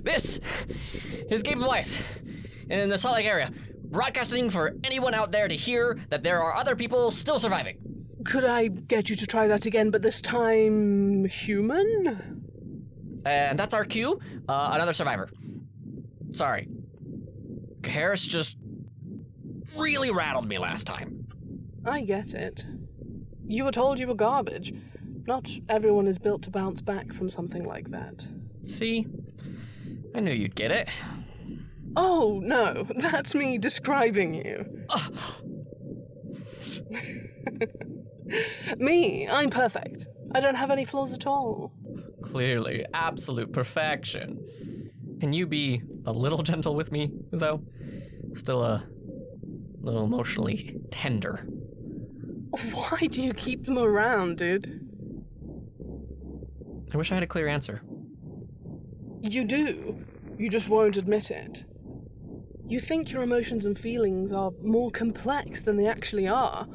This is Gabe and RQ in the Salt Lake area, broadcasting for anyone out there to hear that there are other people still surviving. Could I get you to try that again, but this time human? And that's RQ, another survivor. Sorry. Harris just really rattled me last time. I get it. You were told you were garbage. Not everyone is built to bounce back from something like that. See? I knew you'd get it. Oh, no, that's me describing you. Me, I'm perfect. I don't have any flaws at all. Clearly, absolute perfection. Can you be a little gentle with me, though? Still a little emotionally tender. Why do you keep them around, dude? I wish I had a clear answer. You do. You just won't admit it. You think your emotions and feelings are more complex than they actually are.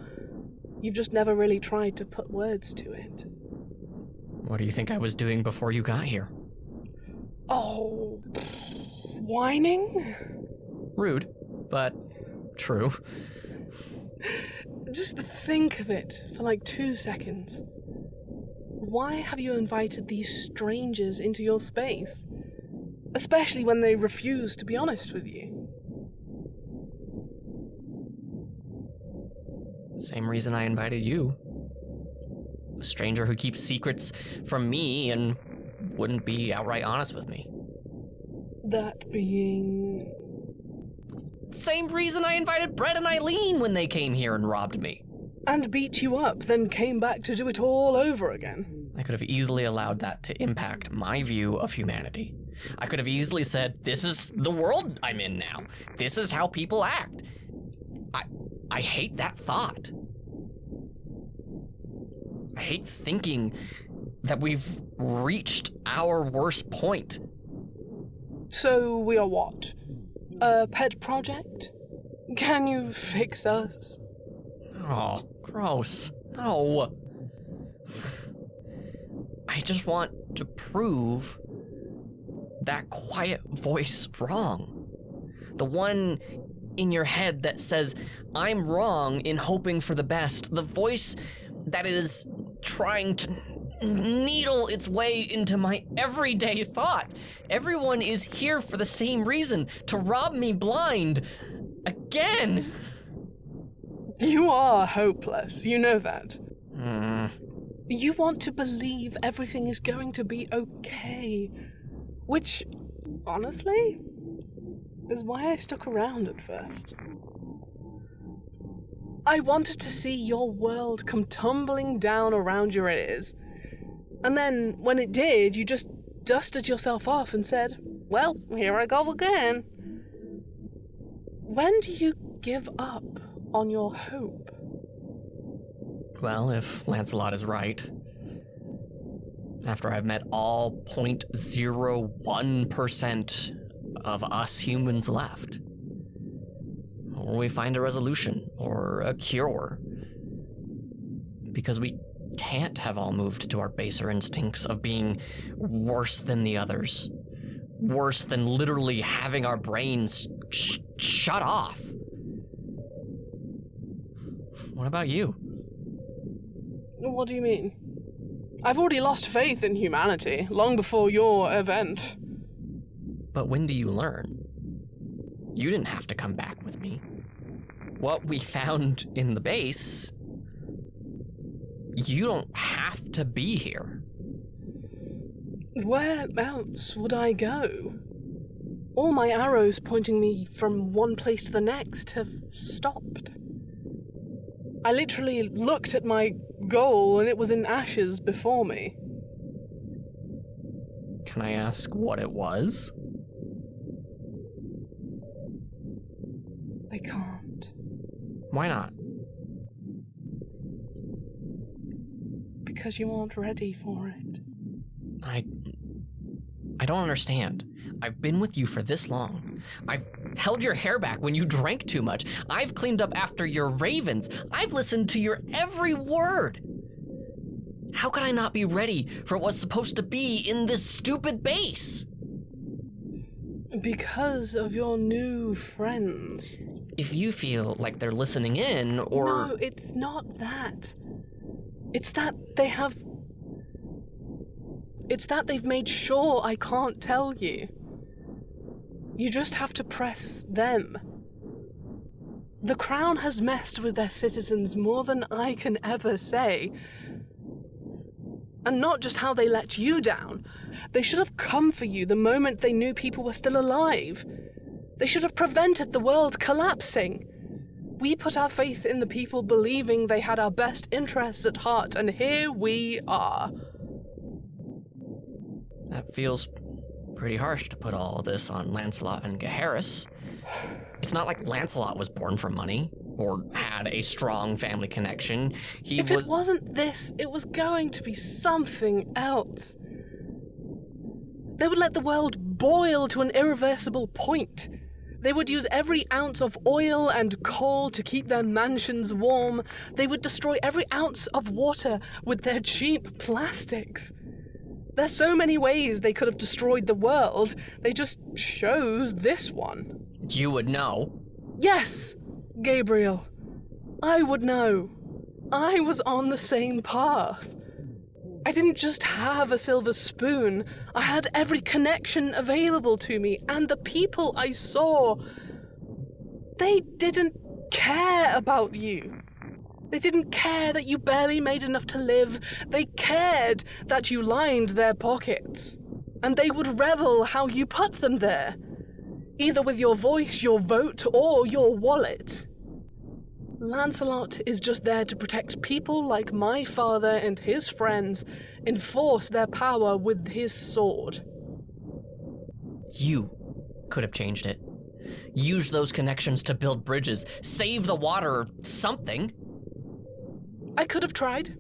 You've just never really tried to put words to it. What do you think I was doing before you got here? Oh, whining? Rude, but true. Just think of it for like 2 seconds. Why have you invited these strangers into your space? Especially when they refuse to be honest with you. Same reason I invited you. A stranger who keeps secrets from me and wouldn't be outright honest with me. That being... Same reason I invited Brett and Eileen when they came here and robbed me. And beat you up, then came back to do it all over again. I could have easily allowed that to impact my view of humanity. I could have easily said, this is the world I'm in now. This is how people act. I hate that thought. I hate thinking that we've reached our worst point. So we are what? A pet project? Can you fix us? Oh, gross. No. I just want to prove that quiet voice wrong. The one in your head that says, I'm wrong in hoping for the best. The voice that is trying to needle its way into my everyday thought. Everyone is here for the same reason, to rob me blind. Again. You are hopeless, you know that. You want to believe everything is going to be okay. Which, honestly, is why I stuck around at first. I wanted to see your world come tumbling down around your ears. And then, when it did, you just dusted yourself off and said, well, here I go again. When do you give up on your hope? Well, if Lancelot is right, after I've met all 0.01% of us humans left, or we find a resolution or a cure, because we can't have all moved to our baser instincts of being worse than the others, worse than literally having our brains shut off. What about you? What do you mean? I've already lost faith in humanity, long before your event. But when do you learn? You didn't have to come back with me. What we found in the base, you don't have to be here. Where else would I go? All my arrows pointing me from one place to the next have stopped. I literally looked at my goal and it was in ashes before me. Can I ask what it was? I can't. Why not? Because you aren't ready for it. I don't understand. I've been with you for this long. I've held your hair back when you drank too much. I've cleaned up after your ravens. I've listened to your every word. How could I not be ready for what's supposed to be in this stupid base? Because of your new friends. If you feel like they're listening in, or... No, it's not that. It's that they've made sure I can't tell you. You just have to press them. The Crown has messed with their citizens more than I can ever say. And not just how they let you down. They should have come for you the moment they knew people were still alive. They should have prevented the world collapsing. We put our faith in the people believing they had our best interests at heart, and here we are. That feels pretty harsh to put all of this on Lancelot and Gaheris. It's not like Lancelot was born from money, or had a strong family connection. If it wasn't this, it was going to be something else. They would let the world boil to an irreversible point. They would use every ounce of oil and coal to keep their mansions warm. They would destroy every ounce of water with their cheap plastics. There's so many ways they could have destroyed the world. They just chose this one. You would know. Yes, Gabriel. I would know. I was on the same path. I didn't just have a silver spoon. I had every connection available to me, and the people I saw, they didn't care about you. They didn't care that you barely made enough to live. They cared that you lined their pockets. And they would revel how you put them there, either with your voice, your vote, or your wallet. Lancelot is just there to protect people like my father and his friends, enforce their power with his sword. You could have changed it. Use those connections to build bridges, save the water, or something. I could have tried.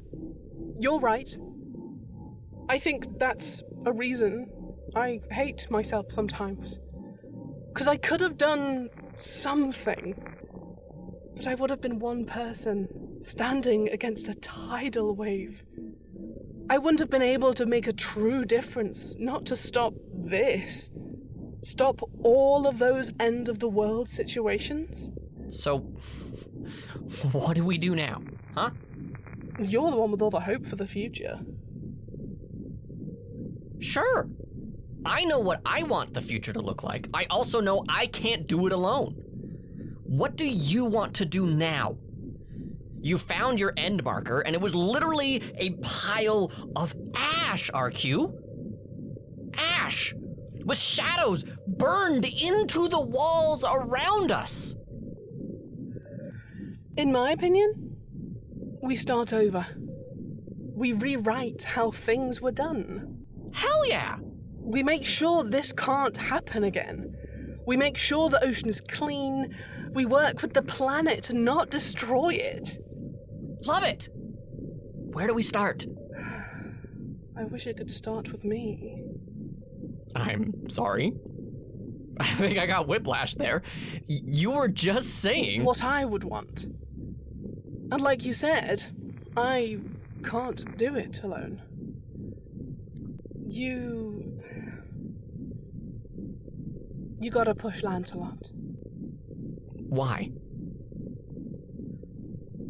You're right. I think that's a reason I hate myself sometimes. 'Cause I could have done something. But I would have been one person, standing against a tidal wave. I wouldn't have been able to make a true difference, not to stop this. Stop all of those end-of-the-world situations. So, what do we do now, huh? You're the one with all the hope for the future. Sure. I know what I want the future to look like. I also know I can't do it alone. What do you want to do now? You found your end marker, and it was literally a pile of ash, RQ. Ash, with shadows burned into the walls around us. In my opinion, we start over. We rewrite how things were done. Hell yeah! We make sure this can't happen again. We make sure the ocean is clean. We work with the planet to not destroy it. Love it! Where do we start? I wish it could start with me. I'm sorry. I think I got whiplash there. You were just saying... What I would want. And like you said, I can't do it alone. You gotta push Lancelot. Why?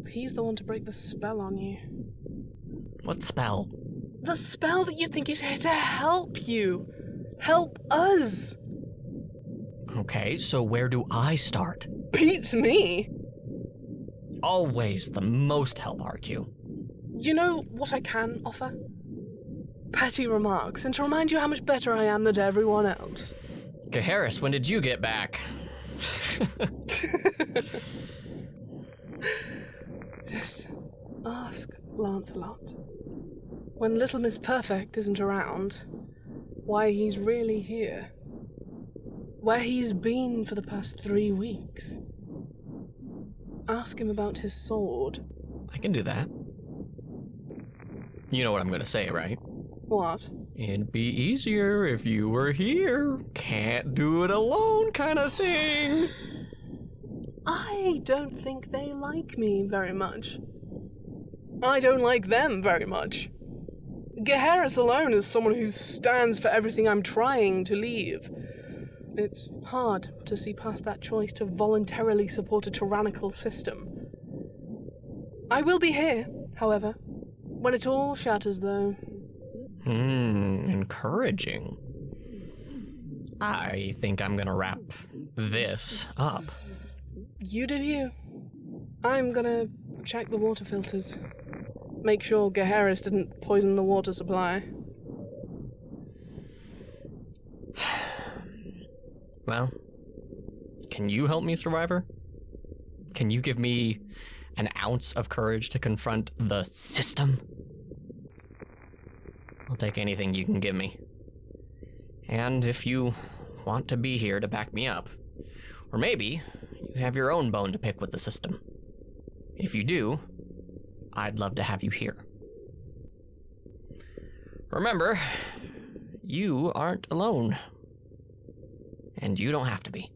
He's the one to break the spell on you. What spell? The spell that you think is here to help you. Help us. Okay, so where do I start? Beats me. Always the most help, RQ. You know what I can offer? Petty remarks, and to remind you how much better I am than everyone else. Gaheris, when did you get back? Just ask Lancelot. When Little Miss Perfect isn't around, why he's really here. Where he's been for the past 3 weeks. Ask him about his sword. I can do that. You know what I'm gonna say, right? What? It'd be easier if you were here. Can't do it alone kind of thing. I don't think they like me very much. I don't like them very much. Gaheris alone is someone who stands for everything I'm trying to leave. It's hard to see past that choice to voluntarily support a tyrannical system. I will be here, however, when it all shatters, though. Encouraging. I think I'm gonna wrap this up. You do you. I'm gonna check the water filters. Make sure Gaheris didn't poison the water supply. Well, can you help me, Survivor? Can you give me an ounce of courage to confront the system? I'll take anything you can give me. And if you want to be here to back me up, or maybe you have your own bone to pick with the system. If you do, I'd love to have you here. Remember, you aren't alone. And you don't have to be.